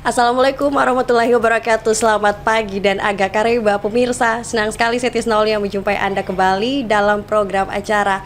Assalamualaikum warahmatullahi wabarakatuh. Selamat pagi dan agak kareba pemirsa. Senang sekali saya Tisnauli yang menjumpai Anda kembali dalam program acara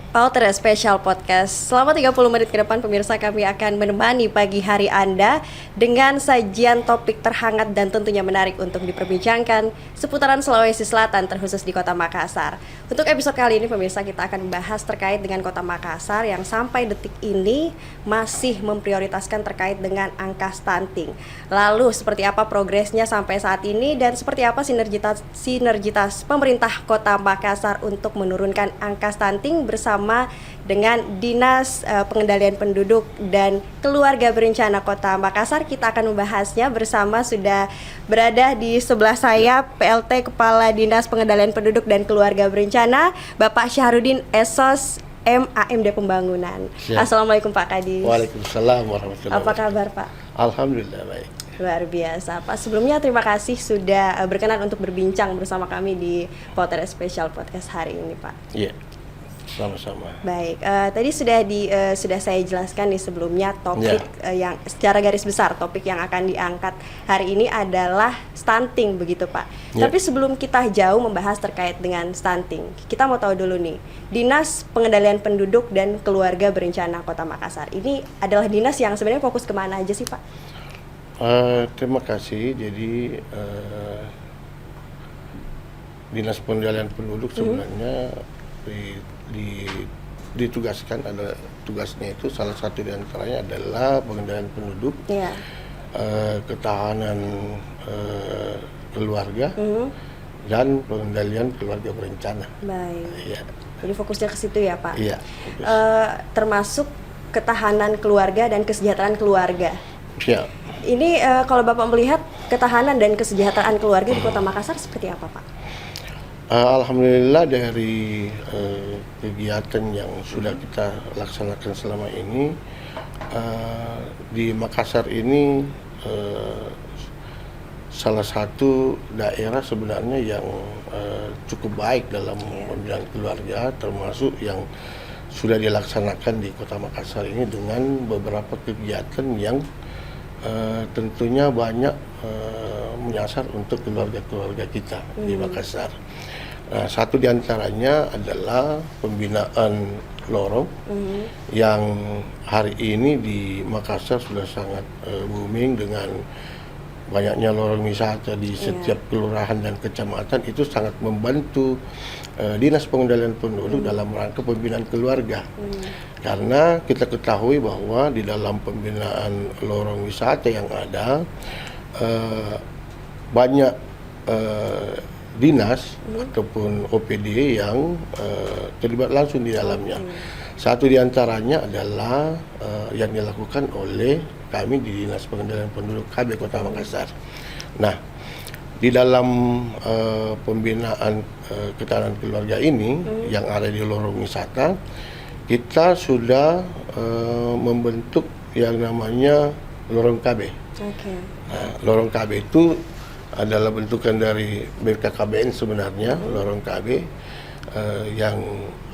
Pautere Special Podcast. Selama 30 menit ke depan pemirsa, kami akan menemani pagi hari Anda dengan sajian topik terhangat dan tentunya menarik untuk diperbincangkan seputaran Sulawesi Selatan, terkhusus di Kota Makassar. Untuk episode kali ini pemirsa, kita akan membahas terkait dengan Kota Makassar yang sampai detik ini masih memprioritaskan terkait dengan angka stunting. Lalu seperti apa progresnya sampai saat ini dan seperti apa sinergitas pemerintah Kota Makassar untuk menurunkan angka stunting bersama dengan Dinas Pengendalian Penduduk dan Keluarga Berencana Kota Makassar. Kita akan membahasnya bersama, sudah berada di sebelah saya PLT Kepala Dinas Pengendalian Penduduk dan Keluarga Berencana, Bapak Syahrudin Esos MAMD Pembangunan. Siap. Assalamualaikum Pak Kadis. Waalaikumsalam warahmatullahi wabarakatuh. Apa kabar Pak? Alhamdulillah baik. Luar biasa Pak. Sebelumnya terima kasih sudah berkenan untuk berbincang bersama kami di Pautere Special Podcast hari ini Pak. Iya. Sama-sama. Baik, tadi sudah saya jelaskan nih sebelumnya topik yang secara garis besar topik yang akan diangkat hari ini adalah stunting begitu Pak. Tapi sebelum kita jauh membahas terkait dengan stunting, kita mau tahu dulu nih, Dinas Pengendalian Penduduk dan Keluarga Berencana Kota Makassar ini adalah dinas yang sebenarnya fokus kemana aja sih Pak? Terima kasih. Jadi Dinas Pengendalian Penduduk sebenarnya ditugaskan, ada tugasnya itu salah satu diantaranya adalah pengendalian penduduk, ketahanan keluarga, dan pengendalian keluarga berencana. Baik. Ya. Jadi fokusnya ke situ ya Pak. Iya. Termasuk ketahanan keluarga dan kesejahteraan keluarga. Iya. Ini kalau Bapak melihat ketahanan dan kesejahteraan keluarga di Kota Makassar seperti apa Pak? Alhamdulillah dari kegiatan yang sudah kita laksanakan selama ini, di Makassar ini salah satu daerah sebenarnya yang cukup baik dalam pembinaan keluarga, termasuk yang sudah dilaksanakan di Kota Makassar ini dengan beberapa kegiatan yang tentunya banyak menyasar untuk keluarga-keluarga kita di Makassar. Nah, satu diantaranya adalah pembinaan lorong yang hari ini di Makassar sudah sangat booming dengan banyaknya lorong wisata di setiap kelurahan dan kecamatan. Itu sangat membantu Dinas Pengendalian Penduduk dalam rangka pembinaan keluarga. Karena kita ketahui bahwa di dalam pembinaan lorong wisata yang ada banyak dinas ataupun OPD yang terlibat langsung di dalamnya. Satu diantaranya adalah yang dilakukan oleh kami di Dinas Pengendalian Penduduk KB Kota Makassar. Nah, di dalam pembinaan ketahanan keluarga ini yang ada di lorong wisata, kita sudah membentuk yang namanya lorong KB. Nah, lorong KB itu adalah bentukan dari BKKBN sebenarnya, lorong KB yang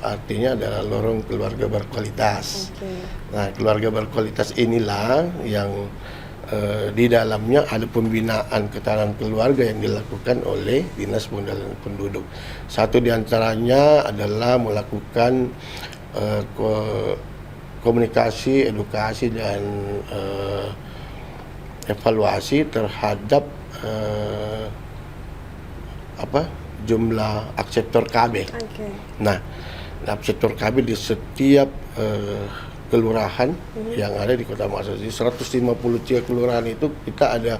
artinya adalah lorong keluarga berkualitas. Nah, keluarga berkualitas inilah yang di dalamnya ada pembinaan ketahanan keluarga yang dilakukan oleh Dinas Pengendalian Penduduk. Satu diantaranya adalah melakukan komunikasi, edukasi, dan evaluasi terhadap jumlah akseptor KB. Nah, akseptor KB di setiap kelurahan yang ada di Kota Makassar. Di 153 kelurahan itu kita ada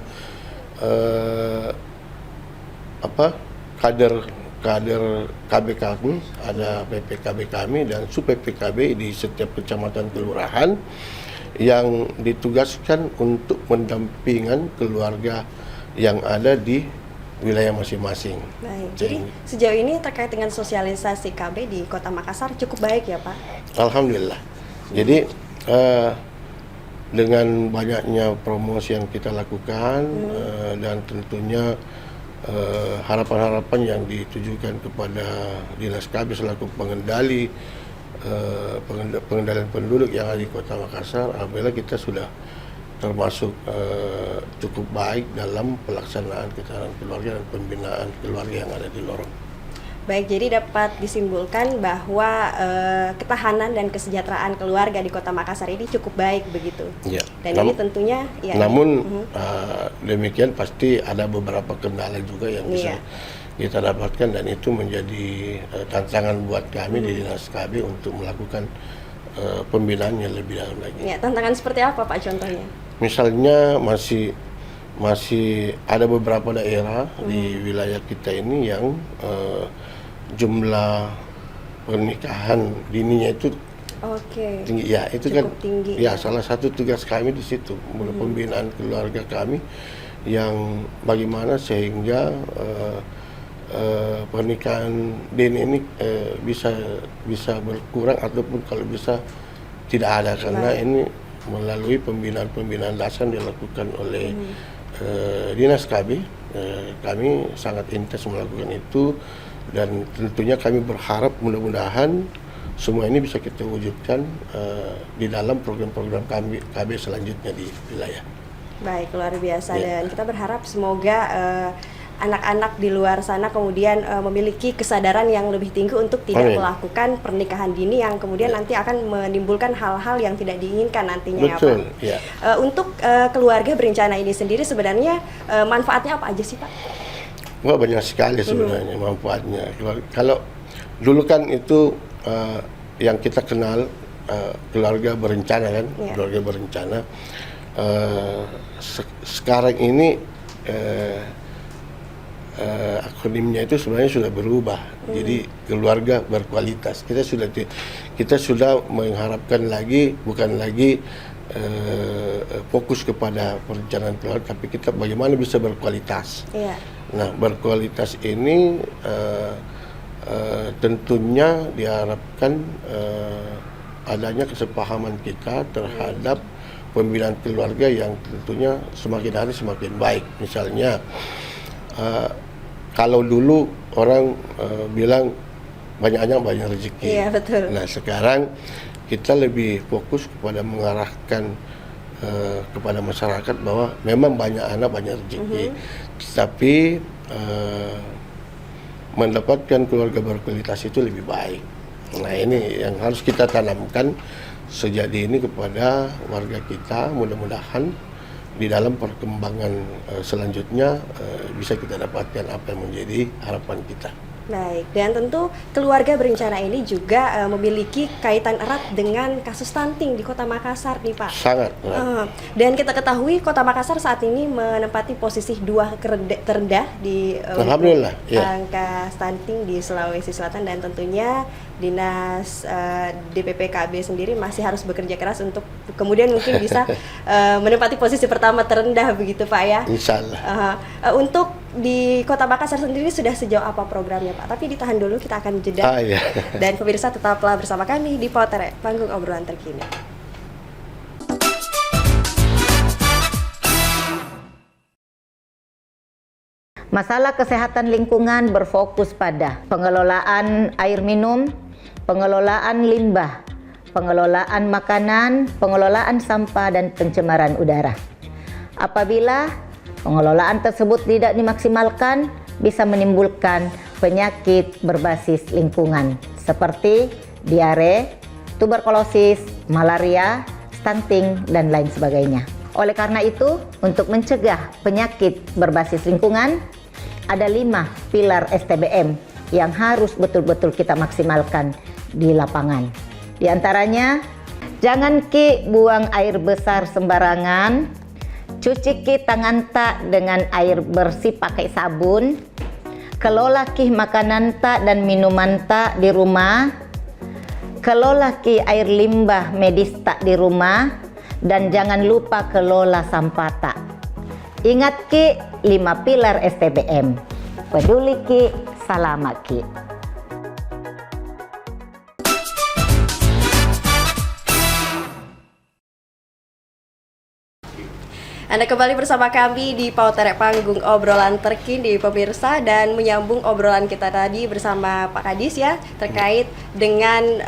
kader KB kami, ada PPKB kami dan sub PPKB di setiap kecamatan kelurahan yang ditugaskan untuk mendampingan keluarga yang ada di wilayah masing-masing. Baik, jadi sejauh ini terkait dengan sosialisasi KB di Kota Makassar cukup baik ya Pak? Alhamdulillah. Jadi dengan banyaknya promosi yang kita lakukan dan tentunya harapan-harapan yang ditujukan kepada Dinas KB selaku pengendalian penduduk yang ada di Kota Makassar, alhamdulillah kita sudah termasuk cukup baik dalam pelaksanaan ketahanan keluarga dan pembinaan keluarga yang ada di lorong. Baik, jadi dapat disimpulkan bahwa ketahanan dan kesejahteraan keluarga di Kota Makassar ini cukup baik begitu. Ya. Dan ini tentunya ya. Namun demikian pasti ada beberapa kendala juga yang bisa kita dapatkan, dan itu menjadi tantangan buat kami di Dinas KB untuk melakukan pembinaan yang lebih dalam lagi. Ya, tantangan seperti apa Pak contohnya? Misalnya masih ada beberapa daerah di wilayah kita ini yang jumlah pernikahan dininya itu tinggi. Ya, itu cukup kan tinggi. Ya, salah satu tugas kami di situ, pembinaan keluarga kami yang bagaimana sehingga pernikahan dini ini bisa berkurang ataupun kalau bisa tidak ada, karena ini melalui pembinaan dasar yang dilakukan oleh Dinas KB. Kami sangat intens melakukan itu, dan tentunya kami berharap mudah-mudahan semua ini bisa kita wujudkan di dalam program-program KB selanjutnya di wilayah. Baik, luar biasa. Dan kita berharap semoga anak-anak di luar sana kemudian memiliki kesadaran yang lebih tinggi untuk tidak melakukan pernikahan dini yang kemudian nanti akan menimbulkan hal-hal yang tidak diinginkan nantinya. Betul, ya Pak. Untuk keluarga berencana ini sendiri sebenarnya manfaatnya apa aja sih Pak? Wah, banyak sekali sebenarnya manfaatnya. Kalau dulu kan itu yang kita kenal keluarga berencana kan, keluarga berencana. Sekarang ini akronimnya itu sebenarnya sudah berubah, jadi keluarga berkualitas. Kita sudah mengharapkan lagi, bukan lagi fokus kepada perencanaan keluarga, tapi kita bagaimana bisa berkualitas. Nah, berkualitas ini tentunya diharapkan adanya kesepahaman kita terhadap pembinaan keluarga yang tentunya semakin hari semakin baik. Misalnya kalau dulu orang bilang banyak anak banyak rezeki. Iya, betul. Nah, sekarang kita lebih fokus kepada mengarahkan kepada masyarakat bahwa memang banyak anak banyak rezeki, tapi mendapatkan keluarga berkualitas itu lebih baik. Nah, ini yang harus kita tanamkan sejak dini kepada warga kita. Mudah-mudahan di dalam perkembangan selanjutnya bisa kita dapatkan apa yang menjadi harapan kita. Baik, dan tentu keluarga berencana ini juga memiliki kaitan erat dengan kasus stunting di Kota Makassar nih Pak. Sangat. Dan kita ketahui Kota Makassar saat ini menempati posisi 2 terendah di Alhamdulillah, angka stunting di Sulawesi Selatan, dan tentunya Dinas DPP KB sendiri masih harus bekerja keras untuk kemudian mungkin bisa menempati posisi pertama terendah begitu Pak ya. Insya Allah. Untuk di Kota Makassar sendiri sudah sejauh apa programnya Pak? Tapi ditahan dulu, kita akan jeda. Dan pemirsa tetaplah bersama kami di Potere, panggung obrolan terkini. Masalah kesehatan lingkungan berfokus pada pengelolaan air minum, pengelolaan limbah, pengelolaan makanan, pengelolaan sampah, dan pencemaran udara. Apabila pengelolaan tersebut tidak dimaksimalkan, bisa menimbulkan penyakit berbasis lingkungan seperti diare, tuberkulosis, malaria, stunting, dan lain sebagainya. Oleh karena itu, untuk mencegah penyakit berbasis lingkungan, ada 5 pilar STBM yang harus betul-betul kita maksimalkan di lapangan. Di antaranya, jangan ki buang air besar sembarangan, cuci ki tangan tak dengan air bersih pakai sabun, kelola ki makanan tak dan minuman tak di rumah, kelola ki air limbah medis tak di rumah, dan jangan lupa kelola sampah tak. Ingat ki 5 pilar STBM. Peduli ki, salamat ki. Anda kembali bersama kami di Pautere Panggung Obrolan Terkini pemirsa, dan menyambung obrolan kita tadi bersama Pak Kadis ya terkait dengan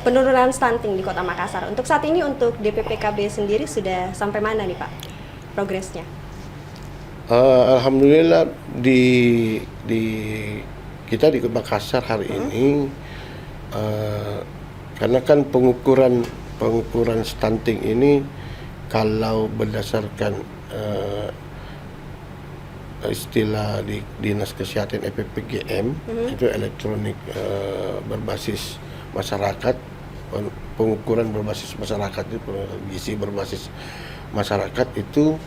penurunan stunting di Kota Makassar. Untuk saat ini untuk DPPKB sendiri sudah sampai mana nih Pak progresnya? Alhamdulillah di kita di Makassar hari ini karena kan pengukuran stunting ini kalau berdasarkan istilah di Dinas Kesehatan EPPGM itu elektronik berbasis masyarakat, pengukuran berbasis masyarakat itu gizi berbasis masyarakat itu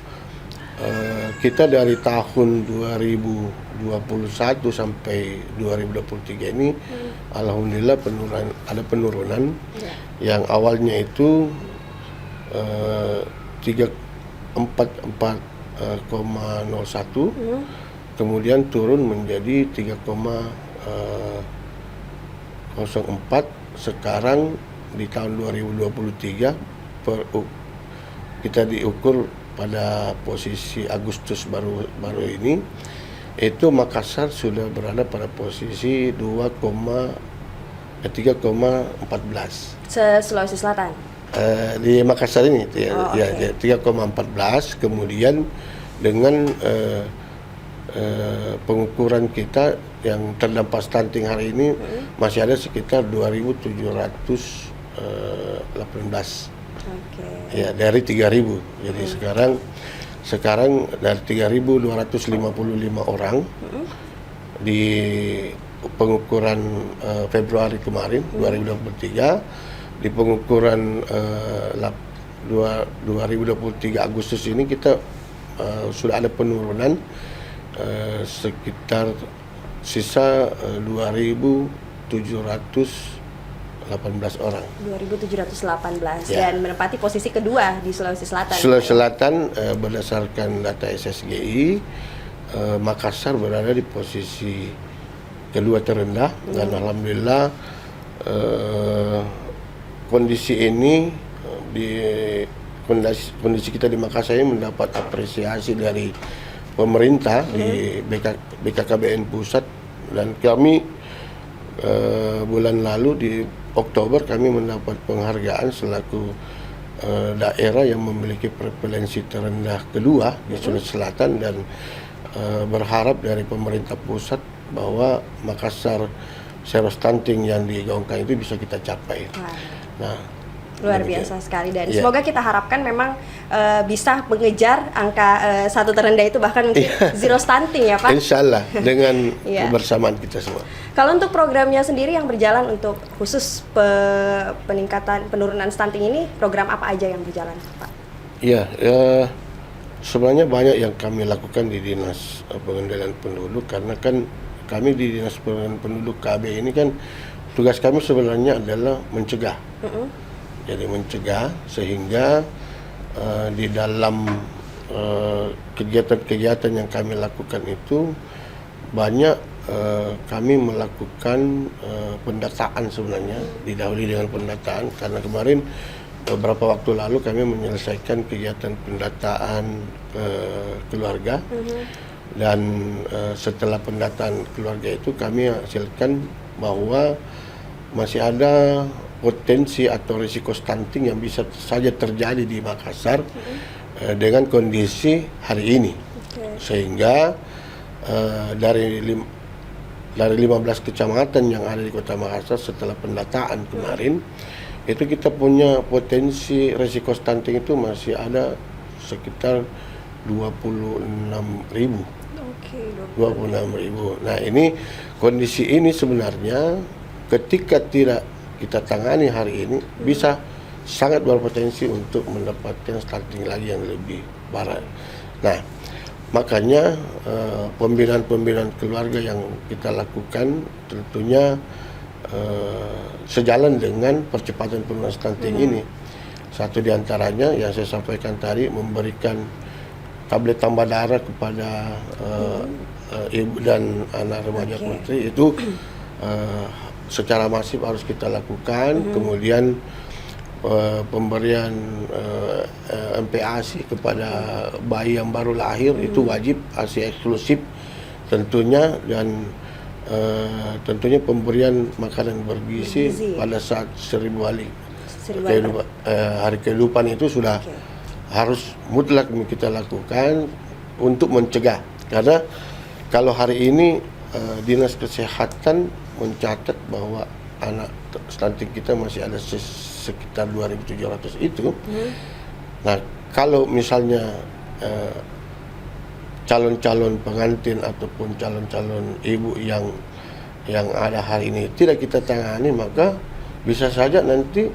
kita dari tahun 2021 sampai 2023 ini alhamdulillah ada penurunan yang awalnya itu 34,01 kemudian turun menjadi 3,04. Sekarang di tahun 2023 kita diukur pada posisi Agustus baru ini itu Makassar sudah berada pada posisi 3,14 Sulawesi Selatan. Di Makassar ini ya 3,14. Kemudian dengan pengukuran kita yang terdampak stunting hari ini masih ada sekitar 2.718. Ya dari 3.000. Jadi sekarang dari 3.255 orang di pengukuran Februari kemarin 2023. Di pengukuran 2023 Agustus ini kita sudah ada penurunan sekitar sisa 2.718 orang. 2.718 dan menempati posisi kedua di Sulawesi Selatan. Sulawesi Selatan berdasarkan data SSGI Makassar berada di posisi kedua terendah dan alhamdulillah kondisi ini kondisi kita di Makassar ini mendapat apresiasi dari pemerintah di BKKBN pusat, dan kami bulan lalu di Oktober kami mendapat penghargaan selaku daerah yang memiliki prevalensi terendah kedua di Sulawesi Selatan, dan berharap dari pemerintah pusat bahwa Makassar zero stunting yang digaungkan itu bisa kita capai. Nah, luar biasa sekali, dan semoga kita harapkan memang bisa mengejar angka satu terendah itu, bahkan mungkin zero stunting ya Pak. Insya Allah dengan kebersamaan kita semua. Kalau untuk programnya sendiri yang berjalan untuk khusus penurunan stunting ini, program apa aja yang berjalan Pak? Iya, sebenarnya banyak yang kami lakukan di Dinas Pengendalian Penduduk, karena kan kami di Dinas Pengendalian Penduduk KB ini kan tugas kami sebenarnya adalah mencegah. Jadi mencegah sehingga di dalam kegiatan-kegiatan yang kami lakukan itu banyak kami melakukan pendataan sebenarnya, didahului dengan pendataan, karena kemarin beberapa waktu lalu kami menyelesaikan kegiatan pendataan keluarga. Dan setelah pendataan keluarga itu kami hasilkan bahwa masih ada potensi atau risiko stunting yang bisa saja terjadi di Makassar dengan kondisi hari ini. Sehingga dari 15 kecamatan yang ada di Kota Makassar setelah pendataan kemarin itu kita punya potensi risiko stunting itu masih ada sekitar 26.000. 26.000. Nah, ini kondisi ini sebenarnya ketika tidak kita tangani hari ini bisa sangat berpotensi untuk mendapatkan stunting lagi yang lebih parah. Nah, makanya pembinaan keluarga yang kita lakukan tentunya sejalan dengan percepatan penurunan stunting ini. Satu diantaranya yang saya sampaikan tadi, memberikan tablet tambah darah kepada ibu dan anak remaja putri itu secara masif harus kita lakukan. Kemudian pemberian MPASI kepada bayi yang baru lahir itu wajib, ASI eksklusif tentunya, dan tentunya pemberian makanan bergizi pada saat 1000 hari kehidupan itu sudah harus mutlak kita lakukan untuk mencegah. Karena kalau hari ini Dinas Kesehatan mencatat bahwa anak stunting kita masih ada sekitar 2.700 itu. Nah, kalau misalnya calon-calon pengantin ataupun calon-calon ibu yang ada hari ini tidak kita tangani, maka bisa saja nanti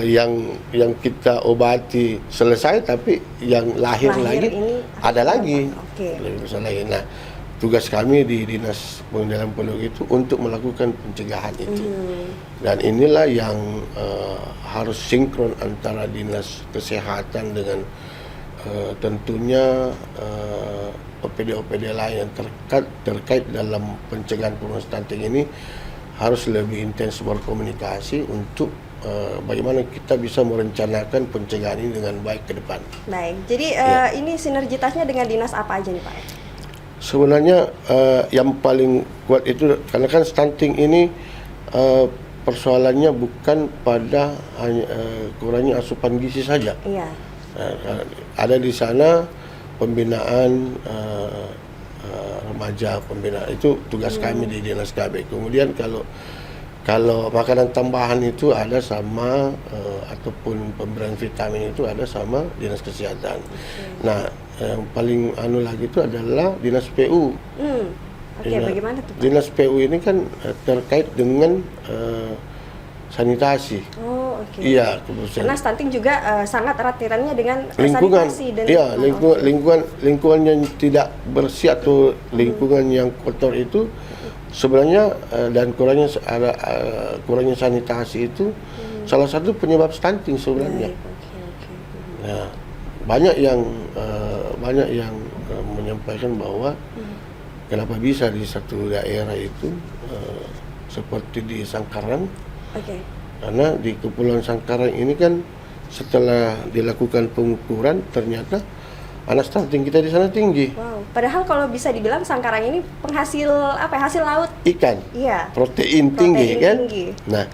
yang kita obati selesai, tapi yang lahir lagi ada lagi. Lebih besar lagi. Nah, tugas kami di Dinas Pengendalian Penduduk itu untuk melakukan pencegahan itu. Dan inilah yang harus sinkron antara Dinas Kesehatan dengan tentunya OPD-OPD lain yang terkait dalam pencegahan penurunan stunting ini harus lebih intens berkomunikasi untuk bagaimana kita bisa merencanakan pencegahan ini dengan baik ke depan. Baik, jadi ini sinergitasnya dengan dinas apa aja nih Pak? Sebenarnya yang paling kuat itu karena kan stunting ini persoalannya bukan pada hanya kurangnya asupan gizi saja. Iya. Ada di sana pembinaan remaja, pembinaan itu tugas kami di Dinas KB. Kemudian kalau makanan tambahan itu ada sama ataupun pemberian vitamin itu ada sama Dinas Kesehatan. Nah, yang paling lagi itu adalah Dinas PU. Bagaimana tuh Pak? Dinas PU ini kan terkait dengan sanitasi. Oh, oke. Iya, kebersihan. Karena stunting juga sangat erat kaitannya dengan Lingkungan. sanitasi dan Lingkungan yang tidak bersih atau lingkungan yang kotor itu sebenarnya dan kurangnya sanitasi itu salah satu penyebab stunting sebenarnya. Nah, banyak yang menyampaikan bahwa kenapa bisa di satu daerah itu seperti di Sangkarang. Karena di Kepulauan Sangkarang ini kan setelah dilakukan pengukuran ternyata anak stunting kita di sana tinggi. Wow. Padahal kalau bisa dibilang Sangkarang ini penghasil hasil laut Ikan. Iya. Protein tinggi kan. Tinggi. Nah,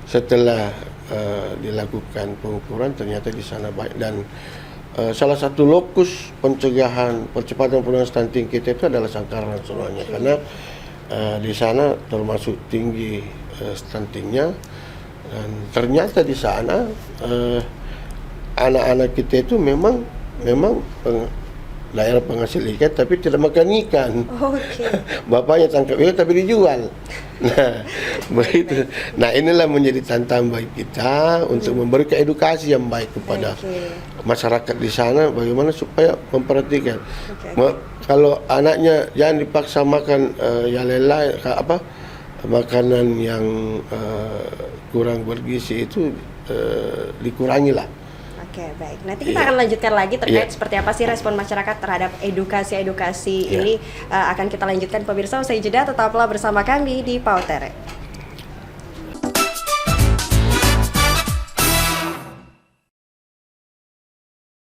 setelah dilakukan pengukuran ternyata di sana baik, dan salah satu lokus pencegahan percepatan penurunan stunting kita itu adalah Sangkarang sebenarnya. Karena di sana termasuk tinggi stuntingnya, dan ternyata di sana anak-anak kita itu memang daerah penghasil ikan tapi tidak makan ikan. Bapaknya tangkap ikan tapi dijual. Nah, begitu. Nah, inilah menjadi tantangan bagi kita untuk memberikan edukasi yang baik kepada masyarakat di sana bagaimana supaya memperhatikan. Kalau anaknya jangan dipaksa makan yang lain makanan yang kurang bergizi itu dikurangi lah. Oke, baik. Nanti kita akan lanjutkan lagi terkait seperti apa sih respon masyarakat terhadap edukasi ini akan kita lanjutkan pemirsa usai jeda. Tetaplah bersama kami di Pautere.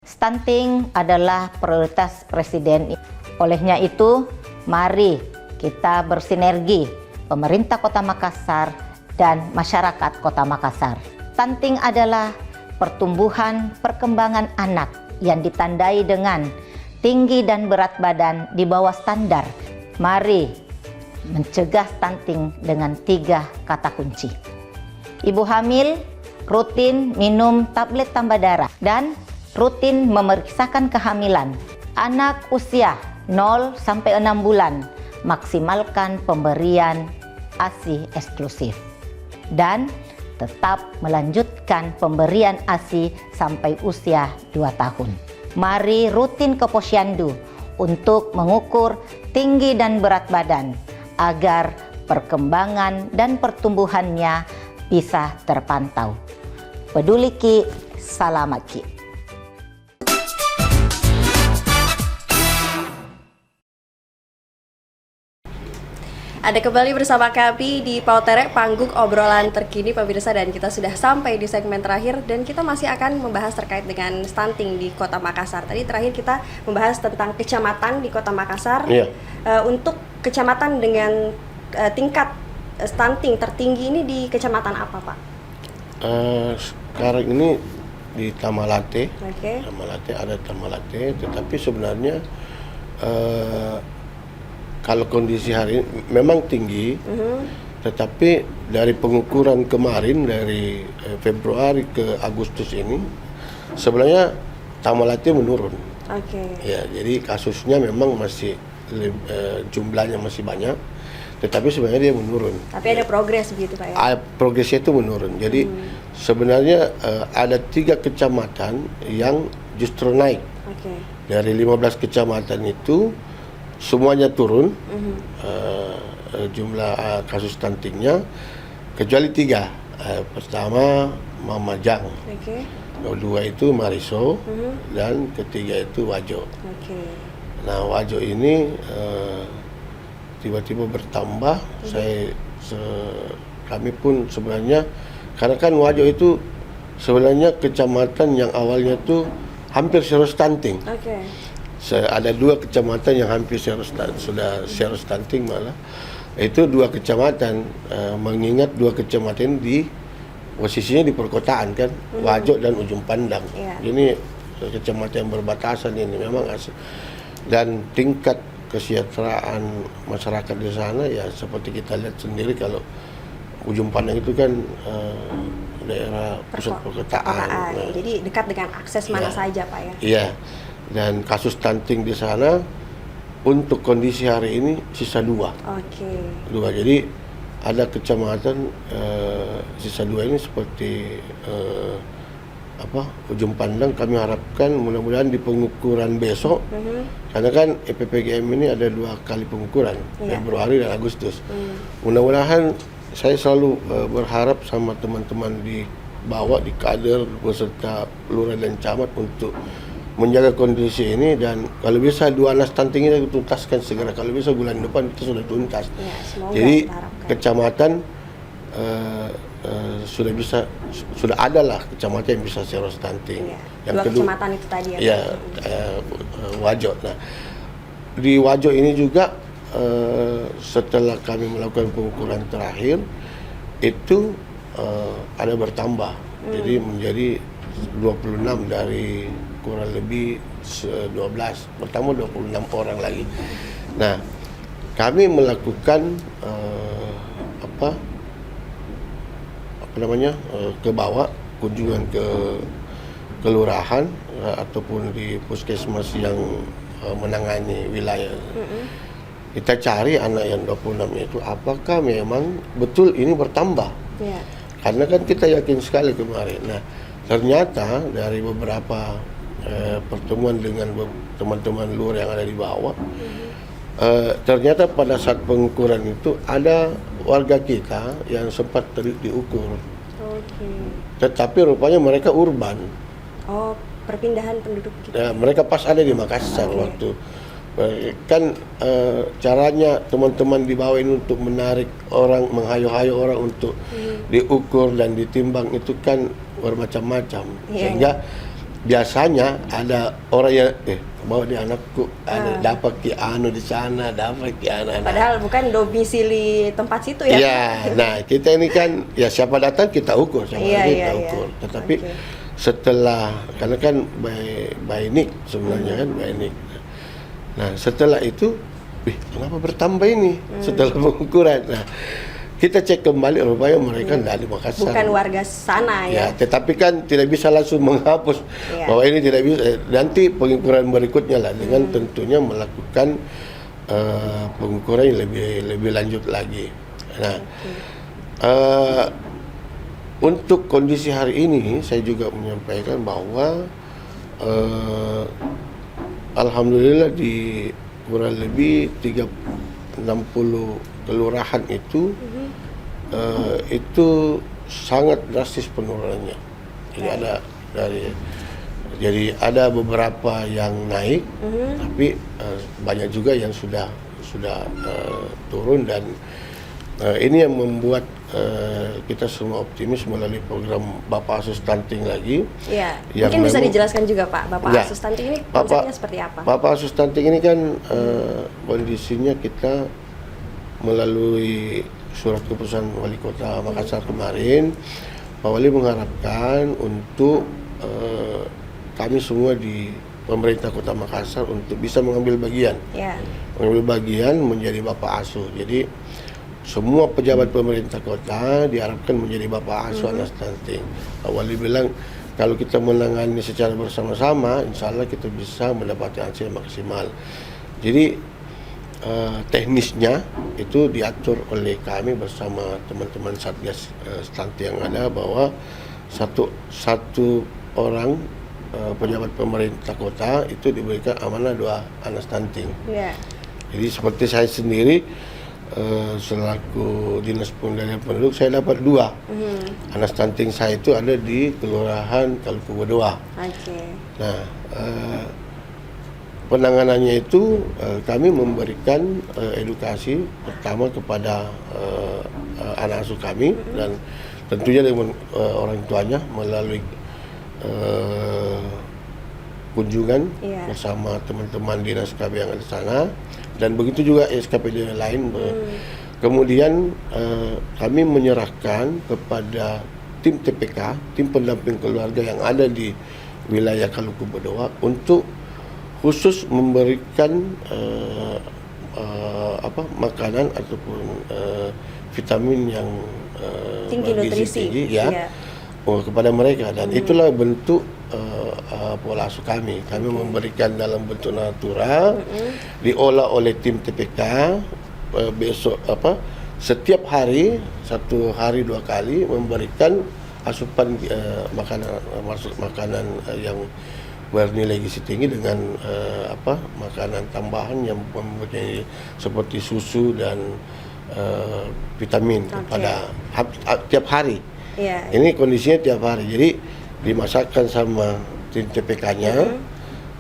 Stunting adalah prioritas Presiden. Olehnya itu, mari kita bersinergi pemerintah Kota Makassar dan masyarakat Kota Makassar. Stunting adalah pertumbuhan perkembangan anak yang ditandai dengan tinggi dan berat badan di bawah standar. Mari mencegah stunting dengan 3 kata kunci. Ibu hamil rutin minum tablet tambah darah dan rutin memeriksakan kehamilan. Anak usia 0 sampai 6 bulan maksimalkan pemberian ASI eksklusif. Dan tetap melanjutkan pemberian ASI sampai usia 2 tahun. Mari rutin ke posyandu untuk mengukur tinggi dan berat badan agar perkembangan dan pertumbuhannya bisa terpantau. Peduli Ki, selamat Ki. Ada kembali bersama kami di Pautere, panggung obrolan terkini pemirsa, dan kita sudah sampai di segmen terakhir dan kita masih akan membahas terkait dengan stunting di Kota Makassar. Tadi terakhir kita membahas tentang kecamatan di Kota Makassar. Iya. Untuk kecamatan dengan tingkat stunting tertinggi ini di kecamatan apa, Pak? Sekarang ini di Tamalate. Oke. Tamalate ada Tamalate, tetapi sebenarnya kalau kondisi hari ini memang tinggi, tetapi dari pengukuran kemarin dari Februari ke Agustus ini sebenarnya Tamalate menurun. Oke. Ya, jadi kasusnya memang masih jumlahnya masih banyak, tetapi sebenarnya dia menurun. Tapi ada progres begitu, Pak ya? Progresnya itu menurun. Jadi sebenarnya ada 3 kecamatan yang justru naik. Oke. Dari 15 kecamatan itu semuanya turun jumlah kasus stuntingnya, kecuali 3. Pertama Mamajang, Oke. kedua itu Mariso, dan ketiga itu Wajo. Oke. Nah, Wajo ini tiba-tiba bertambah. Kami pun sebenarnya, karena kan Wajo itu sebenarnya kecamatan yang awalnya tuh hampir zero stunting. Oke. Ada 2 kecamatan yang hampir sudah zero stunting malah. Itu 2 kecamatan, mengingat 2 kecamatan di posisinya di perkotaan kan, Wajo dan Ujung Pandang. Iya. Ini kecamatan yang berbatasan ini memang dan tingkat kesejahteraan masyarakat di sana ya seperti kita lihat sendiri. Kalau Ujung Pandang itu kan daerah pusat perkotaan. Jadi dekat dengan akses mana saja, Pak ya? Iya. Dan kasus stunting di sana untuk kondisi hari ini sisa 2. Oke. 2. Jadi ada kecamatan sisa 2 ini seperti Ujung Pandang. Kami harapkan mudah-mudahan di pengukuran besok, karena kan EPPGM ini ada 2 kali pengukuran, Februari dan Agustus. Mudah-mudahan saya selalu berharap sama teman-teman di bawah, di kader beserta lurah dan camat untuk menjaga kondisi ini, dan kalau bisa 2 anak stunting ini dituntaskan segera. Kalau bisa bulan depan itu sudah tuntas. Ya, semoga. Jadi kita harapkan. kecamatan sudah ada lah kecamatan yang bisa zero stunting. Iya. Yang 2 kedua, kecamatan itu tadi ya. ya Wajo. Nah, di Wajo ini juga setelah kami melakukan pengukuran terakhir itu ada bertambah. Jadi menjadi 26 dari kurang lebih 12, bertambah 26 orang lagi. Nah, kami melakukan ke bawah, kunjungan ke kelurahan ataupun di puskesmas yang menangani wilayah. Kita cari anak yang 26 itu apakah memang betul ini bertambah. Ya. Karena kan kita yakin sekali kemarin. Nah, ternyata dari beberapa pertemuan dengan teman-teman luar yang ada di bawah, ternyata pada saat pengukuran itu ada warga kita yang sempat diukur. Oke. Tetapi rupanya mereka urban. Oh, perpindahan penduduk gitu. Mereka pas ada di Makassar waktu kan caranya teman-teman di bawah ini untuk menarik orang, menghayu-hayu orang untuk diukur dan ditimbang itu kan bermacam-macam. Sehingga biasanya ada orang yang bawa di anakku ada dapat ki anu di sana, dapat ki anak. Padahal bukan domisili tempat situ ya. Iya, nah kita ini kan ya siapa datang kita ukur, kita ukur. Tetapi setelah, karena kan by nick sebenarnya kan by nick. Nah, setelah itu, kenapa bertambah ini setelah pengukuran? Nah, kita cek kembali, rupanya mereka tidak di Makassar. Bukan warga sana ya. Tetapi kan tidak bisa langsung menghapus bahwa ini tidak bisa. Nanti pengukuran berikutnya lah dengan tentunya melakukan pengukuran yang lebih lanjut lagi. Nah, untuk kondisi hari ini saya juga menyampaikan bahwa alhamdulillah di kurang lebih 60 kelurahan itu sangat drastis penurunannya. Jadi ada beberapa yang naik, tapi banyak juga yang sudah sudah turun, dan ini yang membuat kita semua optimis melalui program Bapak Asuh Stunting lagi. Iya. Yang Mungkin bisa memang- dijelaskan juga Pak, Bapak Ya. Asuh Stunting ini konsepnya seperti apa? Bapak Asuh Stunting ini kan kondisinya kita melalui surat keputusan Wali Kota Makassar kemarin, Pak Wali mengharapkan untuk kami semua di pemerintah Kota Makassar untuk bisa mengambil bagian menjadi Bapak Asuh. Jadi semua pejabat pemerintah kota diharapkan menjadi Bapak Asuh anak stunting. Pak Wali bilang kalau kita menangani secara bersama-sama, insya Allah kita bisa mendapatkan hasil maksimal. Jadi teknisnya itu diatur oleh kami bersama teman-teman Satgas Stunting yang ada, bahwa satu orang pejabat pemerintah kota itu diberikan amanah 2 anak stunting. Iya. Jadi seperti saya sendiri selaku Dinas Pemberdayaan Penduduk, saya dapat 2. Anak stunting saya itu ada di Kelurahan Kaluku Bedoa. Oke. Nah, penanganannya itu kami memberikan edukasi pertama kepada anak asuh kami, dan tentunya dengan orang tuanya melalui kunjungan bersama teman-teman dinas KB yang ada di sana, dan begitu juga SKPD yang lain. Kemudian kami menyerahkan kepada tim TPK, tim pendamping keluarga yang ada di wilayah Kaluku Bedoa untuk khusus memberikan makanan ataupun vitamin yang tinggi nutrisi tinggi, kepada mereka, dan itulah bentuk pola asuh kami. Kami memberikan dalam bentuk natura, diolah oleh tim TPK setiap hari, 1 hari 2 kali memberikan asupan makanan yang bernilai gizi tinggi dengan makanan tambahan yang mempunyai seperti susu dan vitamin pada tiap hari. Ini kondisinya tiap hari, jadi dimasakkan sama tim TPK-nya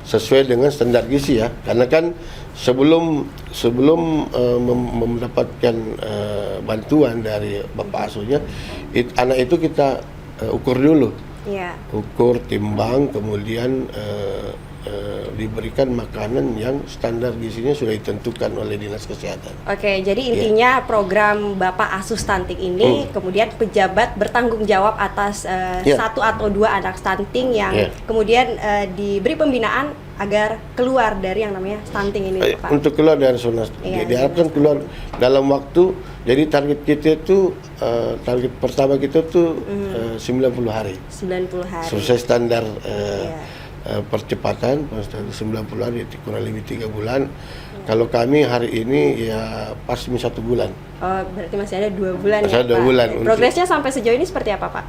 sesuai dengan standar gizi ya, karena kan sebelum mendapatkan bantuan dari Bapak Asuhnya, anak itu kita ukur dulu. Ukur, timbang, kemudian diberikan makanan yang standar gizinya sudah ditentukan oleh Dinas Kesehatan. Oke, jadi intinya program Bapak Asuh Stunting ini kemudian pejabat bertanggung jawab atas 1 atau 2 anak stunting yang kemudian diberi pembinaan agar keluar dari yang namanya stunting ini, Pak. Untuk keluar dari zona diharapkan keluar dalam waktu. Jadi target kita itu target pertama kita tuh 90 hari. 90 hari. Selesai standar percepatan 90 hari, kurang lebih 3 bulan. Kalau kami hari ini ya pas 1 bulan. Oh, berarti masih ada 2 bulan masih ya, ada 2 Pak? bulan. Progresnya sampai sejauh ini seperti apa, Pak?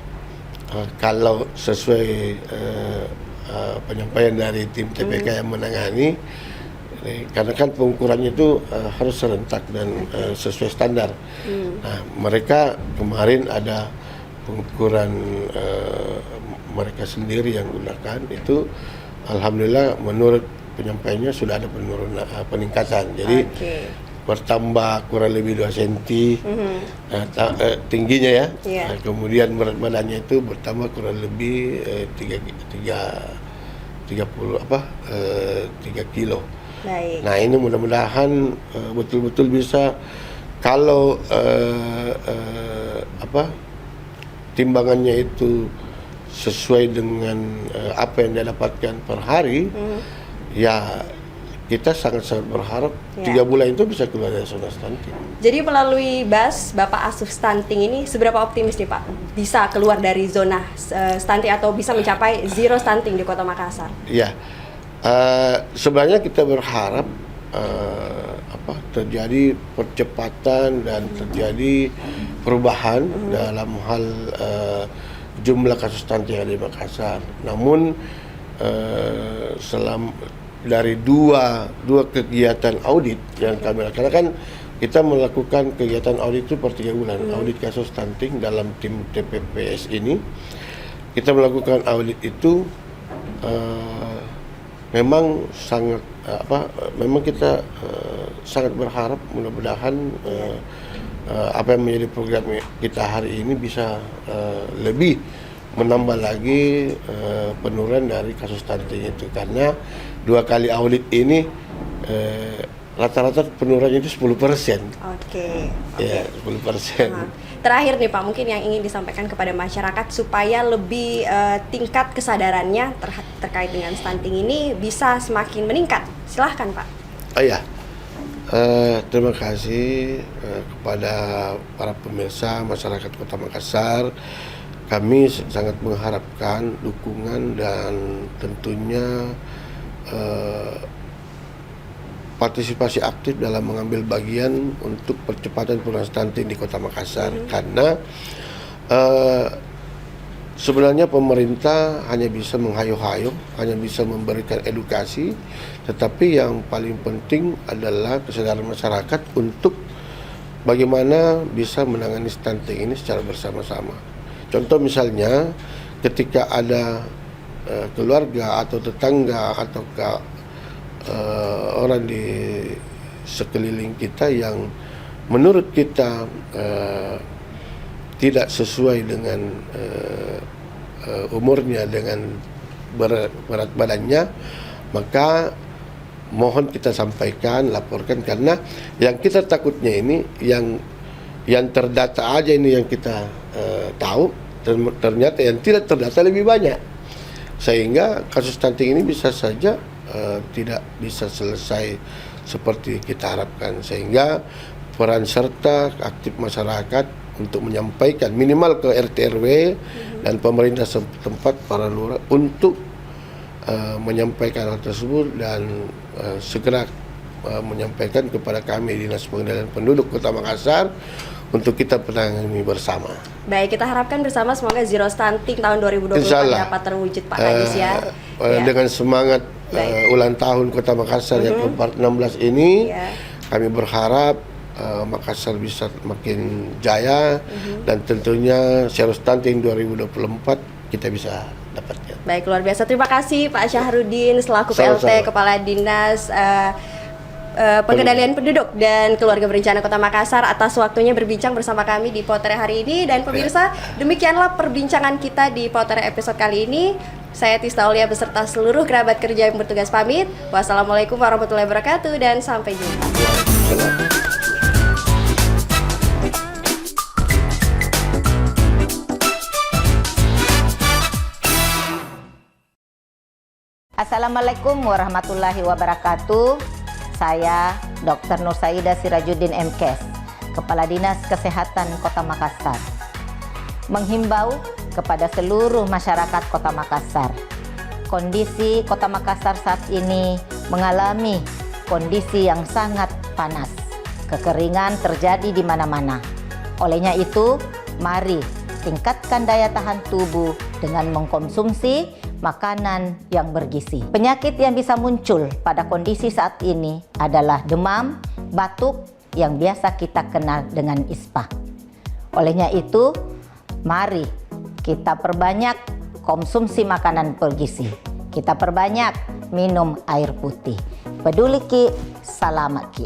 Kalau sesuai penyampaian dari tim TPK yang menangani, karena kan pengukurannya itu harus serentak dan sesuai standar. Nah, mereka kemarin ada pengukuran mereka sendiri yang gunakan itu, alhamdulillah menurut penyampaiannya sudah ada peningkatan. Jadi bertambah kurang lebih 2 cm tingginya ya. Kemudian berat badannya itu bertambah kurang lebih 3 kilo. Baik. Nah, ini mudah-mudahan betul-betul bisa, kalau timbangannya itu sesuai dengan apa yang dia dapatkan per hari, ya kita sangat-sangat berharap 3 bulan itu bisa keluar dari zona stunting. Jadi melalui BAS, Bapak Asuh Stunting ini seberapa optimis nih Pak bisa keluar dari zona stunting atau bisa mencapai zero stunting di Kota Makassar? Ya, sebenarnya kita berharap terjadi percepatan dan terjadi perubahan dalam hal jumlah kasus stunting yang ada di Makassar. Namun dari dua kegiatan audit yang kami lakukan, kan kita melakukan kegiatan audit itu per 3 bulan. Audit kasus stunting dalam tim TPPS ini, kita melakukan audit itu memang sangat memang kita sangat berharap mudah-mudahan apa yang menjadi program kita hari ini bisa lebih menambah lagi penurunan dari kasus stunting itu, karena 2 kali audit ini rata-rata penurunannya itu 10%. Oke. Ya, 10%. Terakhir nih Pak, mungkin yang ingin disampaikan kepada masyarakat supaya lebih tingkat kesadarannya terkait dengan stunting ini bisa semakin meningkat. Silahkan Pak. Terima kasih kepada para pemirsa masyarakat Kota Makassar. Kami sangat mengharapkan dukungan dan tentunya partisipasi aktif dalam mengambil bagian untuk percepatan penurunan stunting di Kota Makassar, karena sebenarnya pemerintah hanya bisa menghayo-hayo, hanya bisa memberikan edukasi, tetapi yang paling penting adalah kesadaran masyarakat untuk bagaimana bisa menangani stunting ini secara bersama-sama. Contoh misalnya ketika ada keluarga atau tetangga atau orang di sekeliling kita yang menurut kita tidak sesuai dengan umurnya, dengan berat badannya, maka mohon kita sampaikan, laporkan, karena yang kita takutnya ini yang terdata aja ini yang kita tahu, ternyata yang tidak terdata lebih banyak, sehingga kasus stunting ini bisa saja tidak bisa selesai seperti kita harapkan, sehingga peran serta aktif masyarakat untuk menyampaikan minimal ke RT RW dan pemerintah setempat, para lurah, untuk menyampaikan hal tersebut dan segera menyampaikan kepada kami Dinas Pengendalian Penduduk Kota Makassar untuk kita menangani bersama. Baik, kita harapkan bersama semoga zero stunting tahun 2024 dapat terwujud Pak Kadis ya. Dengan semangat ulang tahun Kota Makassar yang ke-16 ini, kami berharap Makassar bisa makin jaya dan tentunya zero stunting 2024 kita bisa dapatkan. Baik, luar biasa. Terima kasih Pak Syahrudin selaku PLT Kepala Dinas Pengendalian Penduduk dan Keluarga Berencana Kota Makassar atas waktunya berbincang bersama kami di Potere hari ini. Dan pemirsa, demikianlah perbincangan kita di Potere episode kali ini. Saya Tisna Aulia beserta seluruh kerabat kerja yang bertugas pamit. Wassalamualaikum warahmatullahi wabarakatuh dan sampai jumpa. Assalamualaikum warahmatullahi wabarakatuh. Saya Dr. Nursaida Sirajuddin MKes, Kepala Dinas Kesehatan Kota Makassar, menghimbau kepada seluruh masyarakat Kota Makassar. Kondisi Kota Makassar saat ini mengalami kondisi yang sangat panas. Kekeringan terjadi di mana-mana. Olehnya itu, mari tingkatkan daya tahan tubuh dengan mengkonsumsi makanan yang bergizi. Penyakit yang bisa muncul pada kondisi saat ini adalah demam, batuk yang biasa kita kenal dengan ispa. Olehnya itu, mari kita perbanyak konsumsi makanan bergizi. Kita perbanyak minum air putih. Peduli Ki, salamat Ki.